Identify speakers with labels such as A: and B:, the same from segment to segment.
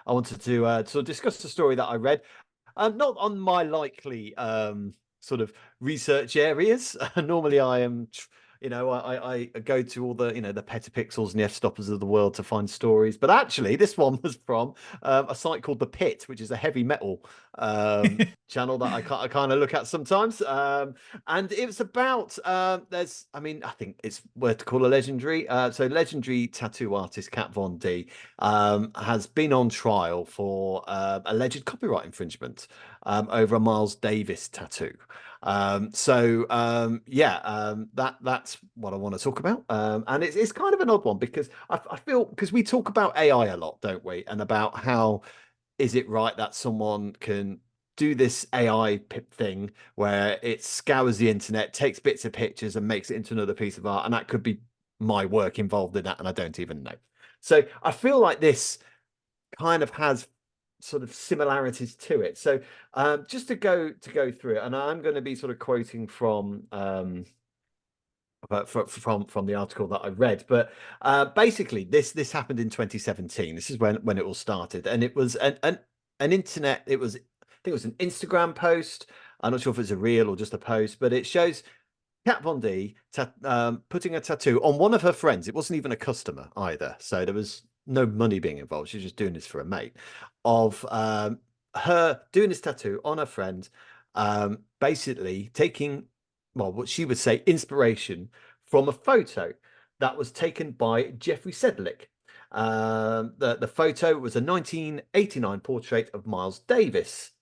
A: I wanted to sort of discuss the story that I read. Not on my likely sort of research areas. Normally, I am, I go to all the, the Petapixels and the F-Stoppers of the world to find stories. But actually, this one was from a site called The Pit, which is a heavy metal channel that I kind of look at sometimes. And it was about I think it's worth to call a legendary. So legendary tattoo artist Kat Von D has been on trial for alleged copyright infringement over a Miles Davis tattoo. That's what I want to talk about. And it's kind of an odd one because I feel because we talk about AI a lot, don't we? And about how is it right that someone can do this AI thing where it scours the internet, takes bits of pictures and makes it into another piece of art, and that could be my work involved in that, and I don't even know. So I feel like this kind of has sort of similarities to it. So just to go through it, and I'm going to be sort of quoting from from the article that I read, but basically this happened in 2017. This is when it all started, and it was an internet. It was, I think it was an Instagram post. I'm not sure if it's a reel or just a post, but it shows Kat Von D putting a tattoo on one of her friends. It wasn't even a customer either, so there was no money being involved. She's just doing this for a mate. Of her doing this tattoo on her friend, basically taking, well, what she would say, inspiration from a photo that was taken by Jeffrey Sedlick. The photo was a 1989 portrait of Miles Davis.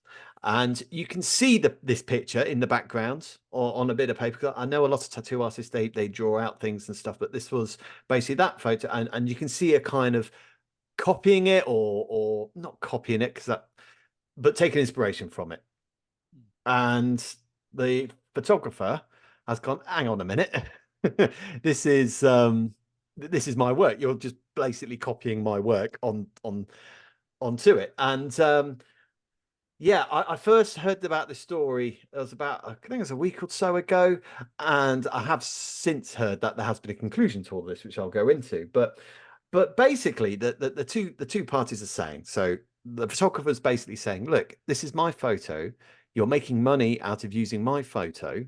A: And you can see this picture in the background or on a bit of paper. I know a lot of tattoo artists, they draw out things and stuff, but this was basically that photo. And you can see a kind of copying it or not copying it, but taking inspiration from it. And the photographer has gone, hang on a minute. This is my work. You're just basically copying my work onto it. And yeah, I first heard about this story. It was about, I think it was a week or so ago, and I have since heard that there has been a conclusion to all this, which I'll go into. But basically, the two parties are saying, so the photographer's basically saying, look, this is my photo. You're making money out of using my photo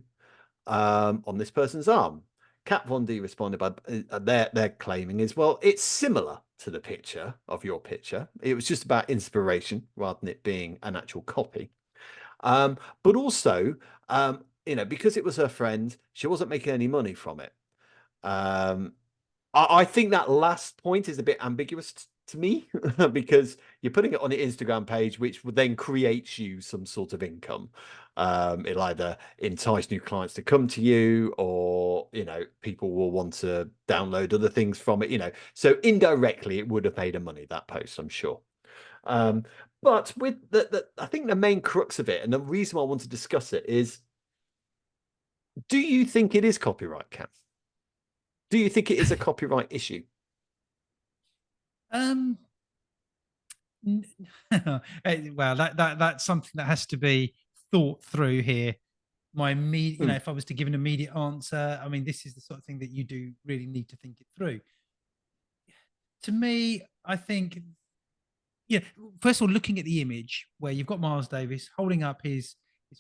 A: on this person's arm. Kat Von D responded by they're claiming is, well, it's similar to the picture of your picture. It was just about inspiration rather than it being an actual copy. But also, because it was her friend, she wasn't making any money from it. I think that last point is a bit ambiguous to me because you're putting it on the Instagram page, which would then create you some sort of income. It'll either entice new clients to come to you, or people will want to download other things from it. So indirectly, it would have made a money, that post, I'm sure. But with I think the main crux of it, and the reason why I want to discuss it is, do you think it is copyright, Cam? Do you think it is a copyright issue?
B: Well, that's something that has to be thought through here. My immediate, if I was to give an immediate answer, I mean, this is the sort of thing that you do really need to think it through. To me, I think, first of all, looking at the image where you've got Miles Davis holding up his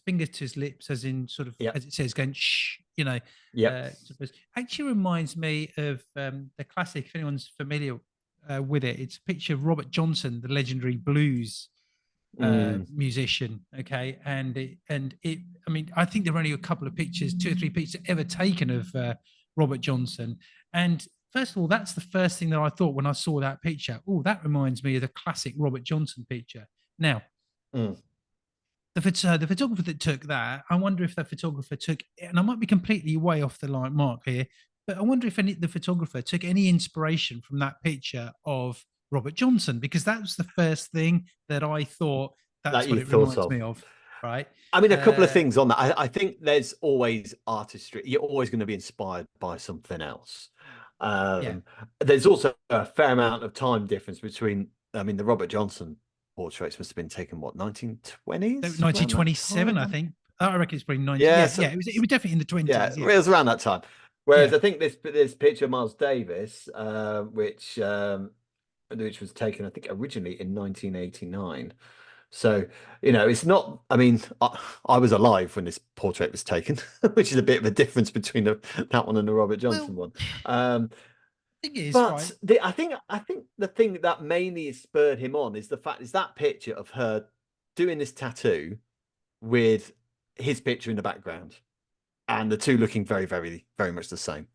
B: fingers to his lips, as in sort of, as it says, going shh, actually reminds me of the classic, if anyone's familiar with it, it's a picture of Robert Johnson, the legendary blues musician. Okay. And I mean, I think there are only a couple of pictures, 2 or 3 pictures ever taken of Robert Johnson. And first of all, that's the first thing that I thought when I saw that picture. Oh, that reminds me of the classic Robert Johnson picture. Now, the photographer that took that, I wonder if the photographer took, and I might be completely way off the line mark here, but I wonder if the photographer took any inspiration from that picture of Robert Johnson, because that was the first thing that I thought that's what it reminds me of. Right.
A: I mean, a couple of things on that. I think there's always artistry. You're always going to be inspired by something else. There's also a fair amount of time difference between, I mean, the Robert Johnson portraits must have been taken, what, 1920s?
B: 1927, I think. I reckon it's probably 19. Yeah, it was definitely in the 20s.
A: Yeah, it was around that time. Whereas I think this picture of Miles Davis, which which was taken, I think, originally in 1989. So, it's not, I mean, I was alive when this portrait was taken, which is a bit of a difference between that one and the Robert Johnson
B: Well,
A: one. Um,
B: thing is,
A: but
B: right?
A: I think the thing that mainly spurred him on is the fact is that picture of her doing this tattoo with his picture in the background, and the two looking very, very, very much the same.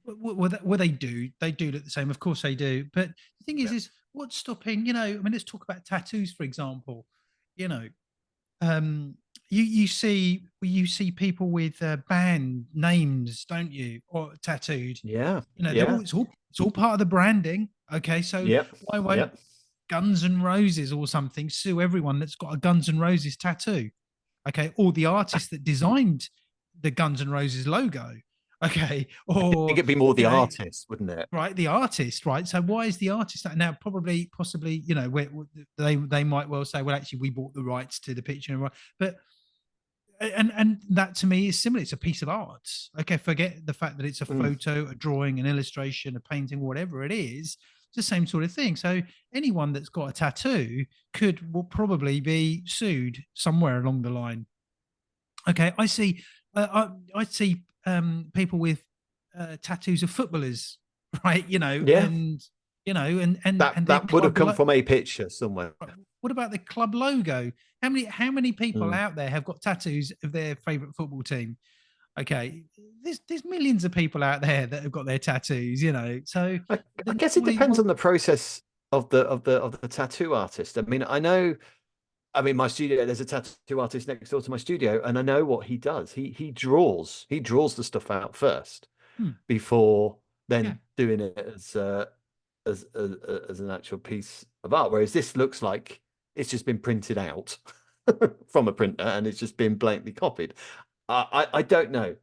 B: Well, they do look the same. Of course they do. But the thing
A: Yeah.
B: is what's stopping? I mean, let's talk about tattoos, for example. You know, um, you see people with band names, don't you, or tattooed?
A: Yeah.
B: They're
A: Yeah.
B: all it's all part of the branding. Okay, so
A: Yep.
B: why won't
A: Yep.
B: Guns N' Roses or something sue everyone that's got a Guns N' Roses tattoo? Okay, or the artist that designed the Guns N' Roses logo. Okay,
A: I think
B: or
A: it'd be more the
B: you know,
A: artist, wouldn't it?
B: right, the artist, right? So why is the artist that now? Probably, possibly, they might well say, well, actually, we bought the rights to the picture, but and that to me is similar. It's a piece of art. Okay, forget the fact that it's a
A: Mm.
B: photo, a drawing, an illustration, a painting, whatever it is. It's the same sort of thing. So anyone that's got a tattoo will probably be sued somewhere along the line. Okay, I see people with tattoos of footballers, right?
A: Yeah.
B: And their
A: That would have
B: club.
A: come from a picture somewhere.
B: What about the club logo? How many people
A: Mm.
B: out there have got tattoos of their favorite football team? Okay, there's millions of people out there that have got their tattoos.
A: I
B: Then
A: guess it
B: why?
A: depends on the process of the tattoo artist. I mean, I know. I mean, my studio. There's a tattoo artist next door to my studio, and I know what he does. He draws the stuff out first
B: Hmm,
A: before
B: yeah,
A: then doing it as an actual piece of art. Whereas this looks like it's just been printed out from a printer and it's just been blankly copied. I don't know.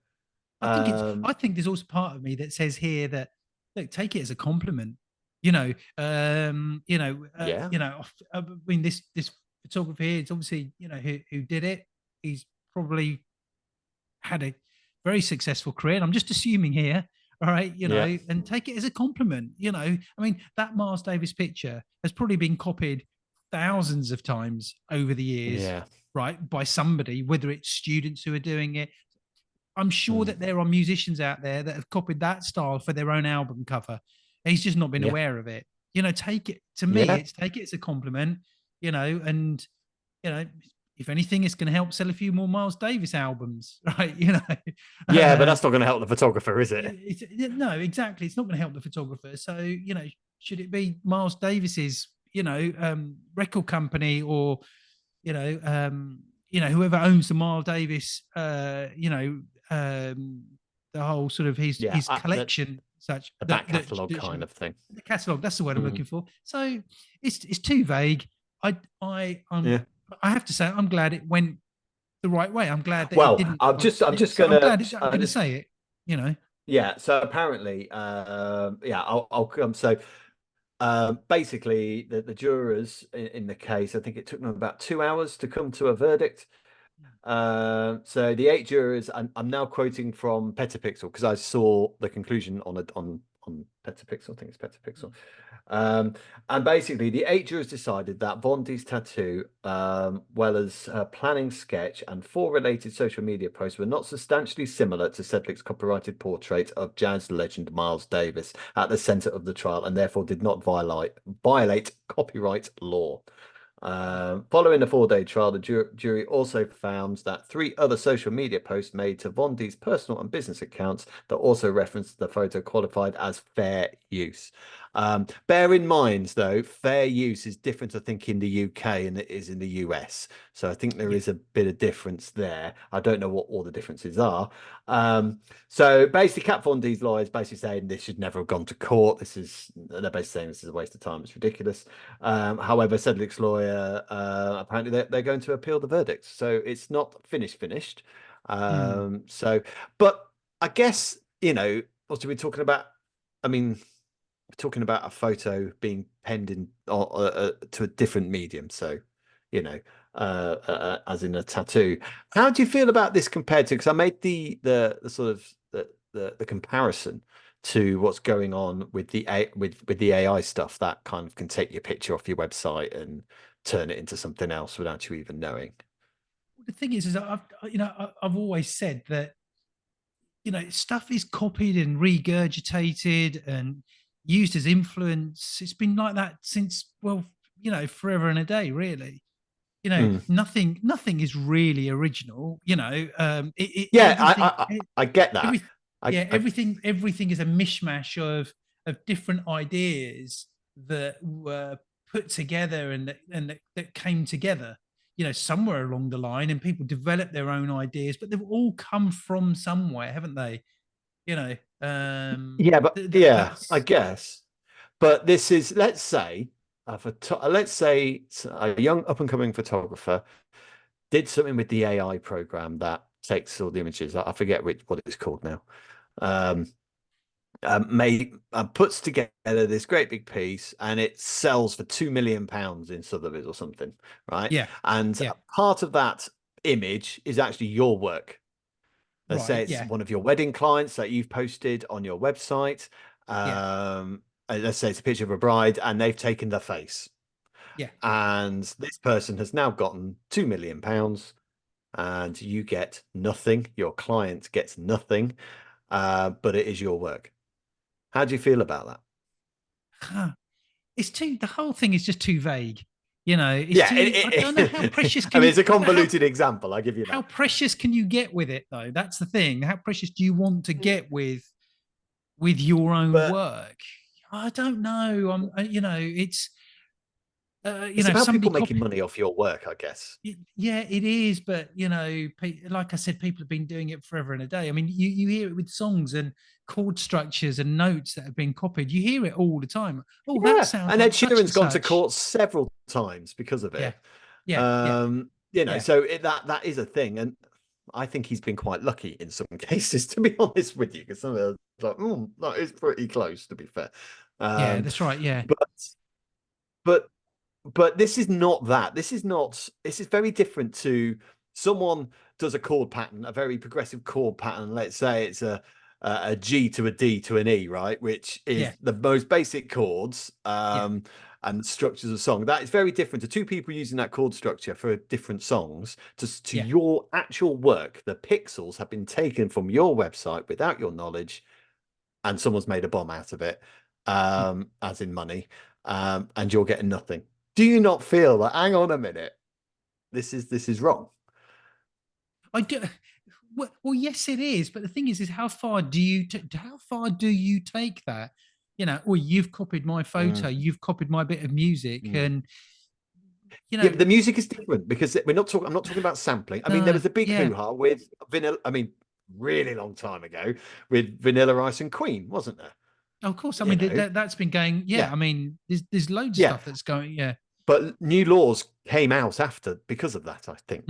B: I think there's also part of me that says here that, look, take it as a compliment. You know,
A: Yeah,
B: I mean, this photographer here, it's obviously who did it. He's probably had a very successful career. And I'm just assuming here, all right,
A: yeah,
B: and take it as a compliment. I mean, that Miles Davis picture has probably been copied thousands of times over the years,
A: yeah.
B: right, by somebody, whether it's students who are doing it. I'm sure
A: Mm,
B: that there are musicians out there that have copied that style for their own album cover. He's just not been
A: yeah,
B: aware of it. Take it, to me,
A: yeah,
B: it's take it as a compliment, and you know, if anything, it's going to help sell a few more Miles Davis albums, right?
A: yeah. But
B: uh,
A: that's not going to help the photographer, is it?
B: no, exactly. It's not going to help the photographer. So, should it be Miles Davis's, record company, or whoever owns the Miles Davis, the whole sort of
A: Yeah,
B: his collection, such
A: the back catalogue
B: that
A: kind of thing.
B: the catalog. That's the word I'm
A: Mm,
B: looking for. So it's too vague.
A: yeah.
B: I have to say I'm glad it went the right way. I'm glad that it
A: Well,
B: didn't.
A: I'm just
B: So I'm
A: gonna,
B: glad I'm going to say it. You know.
A: yeah. So apparently, yeah, I'll come. So basically, the jurors in the case, I think it took them about 2 hours to come to a verdict. So the eight jurors, I'm now quoting from Petapixel because I saw the conclusion on Petapixel. I think it's Petapixel. And basically, the eight jurors decided that Vondi's tattoo, well as her planning sketch and four related social media posts, were not substantially similar to Sedgwick's copyrighted portrait of jazz legend Miles Davis at the center of the trial, and therefore did not violate copyright law. Following the 4-day trial, the jury also found that three other social media posts made to Vondi's personal and business accounts that also referenced the photo qualified as fair use. Bear in mind, though, fair use is different, I think, in the UK than it is in the US. So I think there
B: Yeah.
A: is a bit of difference there. I don't know what all the differences are. So basically, Kat Von D's lawyer is basically saying this should never have gone to court. They're basically saying this is a waste of time. It's ridiculous. However, Sedgwick's lawyer apparently they're going to appeal the verdict, so it's not finished.
B: Mm.
A: But I guess what are we talking about? I mean, we're talking about a photo being penned in to a different medium, so you know, as in a tattoo. How do you feel about this compared to? Because I made the sort of the comparison to what's going on with with the AI stuff that kind of can take your picture off your website and turn it into something else without you even knowing.
B: The thing is I've always said that stuff is copied and regurgitated and used as influence. It's been like that since, well, forever and a day, really. Nothing is really original.
A: Yeah,
B: Everything,
A: I get that.
B: everything is a mishmash of different ideas that were put together and that came together, somewhere along the line, and people developed their own ideas, but they've all come from somewhere, haven't they?
A: Yeah, but yeah, I
B: That's
A: guess. But this is, let's say, let's say a young up and coming photographer did something with the AI program that takes all the images. I forget what it's called now. Puts together this great big piece, and it sells for £2 million in Sotheby's or something, right?
B: yeah,
A: And
B: yeah,
A: part of that image is actually your work. Let's say
B: right,
A: it's
B: yeah,
A: one of your wedding clients that you've posted on your website.
B: yeah,
A: Let's say it's a picture of a bride and they've taken the face.
B: yeah.
A: And this person has now gotten £2 million and you get nothing. Your client gets nothing, but it is your work. How do you feel about that?
B: Huh. The whole thing is just too vague. It's
A: Yeah,
B: too, I don't know how precious
A: I
B: can
A: mean,
B: you,
A: it's a
B: how,
A: convoluted example. I give you
B: how
A: that.
B: precious can you get with it though? That's the thing. How precious do you want to get with your own
A: But
B: work? I don't know. It's
A: it's about
B: somebody
A: people making
B: copy.
A: money off your work, I guess.
B: Yeah, it is, but like I said, people have been doing it forever and a day. I mean, you hear it with songs and chord structures and notes that have been copied. You hear it all the time. Oh, that
A: Yeah,
B: sounds
A: and Ed
B: like such and
A: Sheeran's gone to
B: such.
A: court several times because of
B: Yeah,
A: it.
B: yeah, yeah, yeah,
A: So that is a thing, and I think he's been quite lucky in some cases, to be honest with you, because some of those like, that is pretty close, to be fair.
B: yeah.
A: Um,
B: That's right. Yeah,
A: but but but this is not that. This is not. This is very different to someone does a chord pattern, a very progressive chord pattern. Let's say it's a G to a D to an E, right? Which
B: yeah,
A: is the most basic chords
B: yeah,
A: and structures of song. That is very different to two people using that chord structure for different songs to
B: yeah.
A: your actual work. The pixels have been taken from your website without your knowledge, and someone's made a bomb out of it,
B: Mm.
A: as in money, and you're getting nothing. Do you not feel like, hang on a minute, this is wrong?
B: I do. Well, yes, it is. But the thing is how far do how far do you take that? Well, you've copied my photo,
A: Mm,
B: you've copied my bit of music,
A: mm.
B: and you
A: Yeah,
B: know,
A: but the music is different because we're not talking. I'm not talking about sampling. I mean, there
B: no,
A: was a big
B: yeah.
A: hoo-ha with Vanilla. I mean, really long time ago with Vanilla Ice and Queen, wasn't there?
B: Of course, I
A: You
B: mean
A: know,
B: that's been going. Yeah,
A: yeah,
B: I mean, there's loads of
A: yeah.
B: stuff that's going. Yeah,
A: But new laws came out after because of that, I think.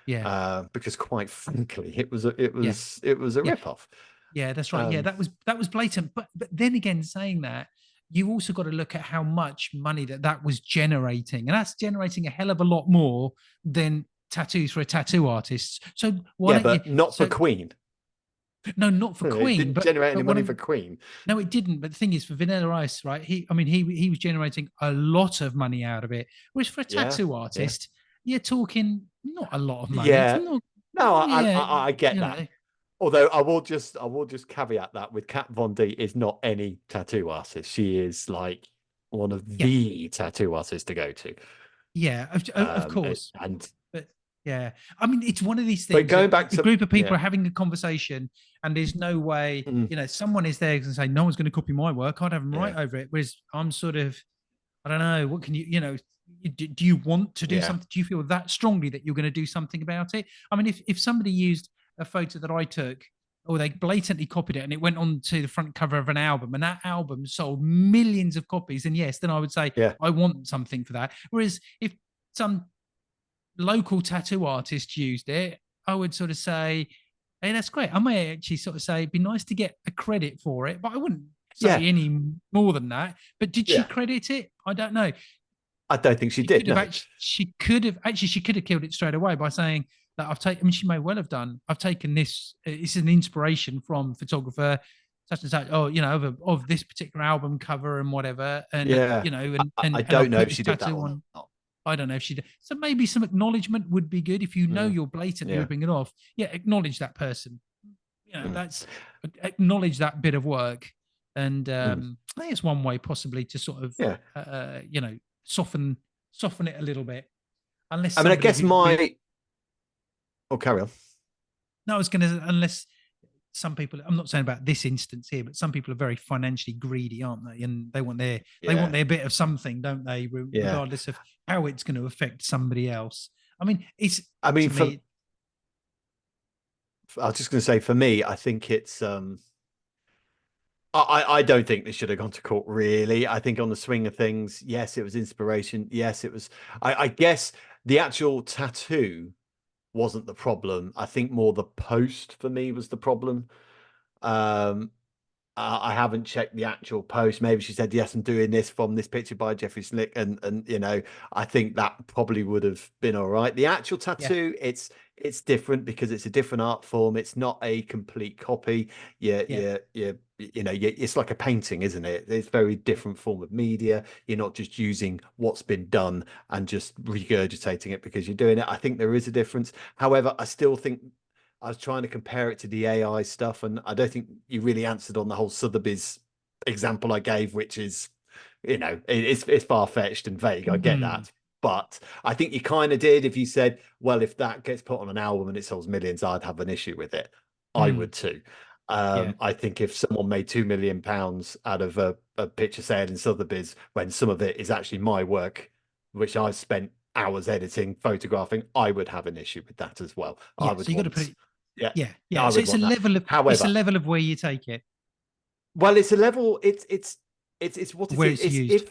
B: yeah,
A: Because quite frankly, it
B: yeah,
A: was it was a
B: yeah,
A: rip-off.
B: yeah. That's right. Yeah,
A: Um,
B: that was blatant. But then again, saying that, you also got to look at how much money that was generating, and that's generating a hell of a lot more than tattoos for a tattoo artist. So why
A: yeah,
B: don't you?
A: but not for
B: So
A: Queen.
B: no, not for
A: It
B: Queen,
A: didn't
B: but
A: generate any
B: what
A: money for Queen.
B: no, it didn't. But the thing is, for Vanilla Ice, right? He was generating a lot of money out of it. Whereas for a
A: Yeah,
B: tattoo
A: yeah,
B: artist, you're talking not a lot of money. It's
A: yeah.
B: not,
A: No,
B: yeah,
A: I get
B: you
A: that.
B: know,
A: Although I will just caveat that with Kat Von D is not any tattoo artist. She is like one of
B: yeah,
A: the tattoo artists to go to.
B: yeah, of course.
A: And
B: But yeah, I mean, it's one of these
A: but
B: things
A: going
B: that
A: back
B: a
A: to
B: group of people
A: yeah,
B: are having a conversation, and there's no way,
A: mm,
B: someone is there and say, no one's going to copy my work. I'd have them
A: yeah,
B: right over it. Whereas I'm sort of, I don't know, what can do you want to do
A: yeah,
B: something? Do you feel that strongly that you're going to do something about it? I mean, if somebody used a photo that I took, or they blatantly copied it and it went on to the front cover of an album, and that album sold millions of copies, and yes, then I would say
A: yeah,
B: I want something for that. Whereas if some local tattoo artist used it, I would sort of say, hey, that's great. I may actually sort of say it'd be nice to get a credit for it, but I wouldn't
A: yeah,
B: say any more than that. But did she
A: yeah.
B: credit it? I don't know.
A: I don't think she
B: She
A: did.
B: could have
A: No.
B: actually, she could have killed it straight away by saying that I've taken. I mean, she may well have done. I've taken this. It's an inspiration from photographer such and such, oh, of this particular album cover and whatever, and
A: Yeah.
B: and
A: I
B: and I've
A: don't know
B: put
A: if
B: this
A: she did that
B: tattoo
A: or
B: on.
A: not.
B: I don't know if she did. So maybe some acknowledgement would be good if you know
A: Mm,
B: you're blatantly
A: yeah.
B: ripping it off. Yeah, acknowledge that person.
A: Mm,
B: That's acknowledge that bit of work, and
A: mm,
B: I think it's one way possibly to sort of
A: yeah.
B: soften it a little bit, unless
A: I mean, I
B: somebody
A: guess
B: who's really.
A: my. Oh, carry on.
B: No, I was going to, unless some people, I'm not saying about this instance here, but some people are very financially greedy, aren't they? And they want
A: Yeah.
B: their bit of something, don't they?
A: Yeah.
B: Regardless of how it's going to affect somebody else. I mean, it's
A: I mean,
B: to me.
A: I was just going to say, for me, I think it's. I don't think this should have gone to court, really. I think on the swing of things, yes, it was inspiration. Yes, it was. I guess the actual tattoo wasn't the problem. I think more the post for me was the problem. Um, I haven't checked the actual post. Maybe she said, "Yes, I'm doing this from this picture by Jeffrey Slick," and I think that probably would have been all right. The actual
B: Yeah,
A: tattoo, it's different because it's a different art form. It's not a complete copy. Yeah,
B: yeah,
A: it's like a painting, isn't it? It's a very different form of media. You're not just using what's been done and just regurgitating it because you're doing it. I think there is a difference. However, I still think I was trying to compare it to the AI stuff, and I don't think you really answered on the whole Sotheby's example I gave, which is, it's far fetched and vague. I get
B: mm,
A: that, but I think you kind of did if you said, well, if that gets put on an album and it sells millions, I'd have an issue with it. I
B: mm,
A: would too.
B: yeah,
A: I think if someone made £2 million out of a picture sale in Sotheby's, when some of it is actually my work, which I spent hours editing, photographing, I would have an issue with that as well. I
B: yeah.
A: would
B: So you got to put
A: want,
B: it.
A: yeah,
B: Yeah, yeah.
A: I
B: So
A: would want that.
B: it's a
A: However,
B: level of where you take it,
A: well, it's a level. It's what is
B: where
A: it?
B: it's
A: It's
B: used.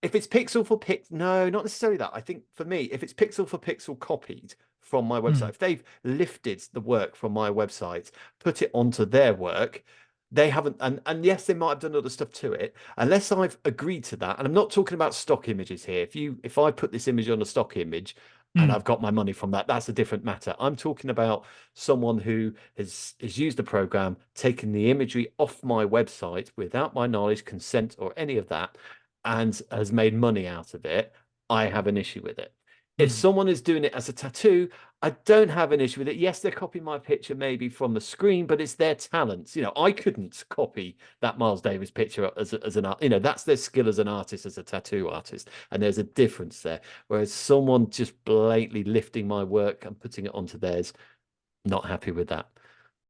A: if it's pixel for pix. No, not necessarily that. I think for me, if it's pixel for pixel copied from my website,
B: Mm,
A: if they've lifted the work from my website, put it onto their work, they haven't. And yes, they might have done other stuff to it. Unless I've agreed to that, and I'm not talking about stock images here. If I put this image on a stock image. And
B: mm,
A: I've got my money from that. That's a different matter. I'm talking about someone who has used the program, taken the imagery off my website without my knowledge, consent, or any of that, and has made money out of it. I have an issue with it. If
B: mm,
A: someone is doing it as a tattoo, I don't have an issue with it. Yes, they're copying my picture maybe from the screen, but it's their talents. I couldn't copy that Miles Davis picture as an art. That's their skill as an artist, as a tattoo artist, and there's a difference there. Whereas someone just blatantly lifting my work and putting it onto theirs, not happy with that.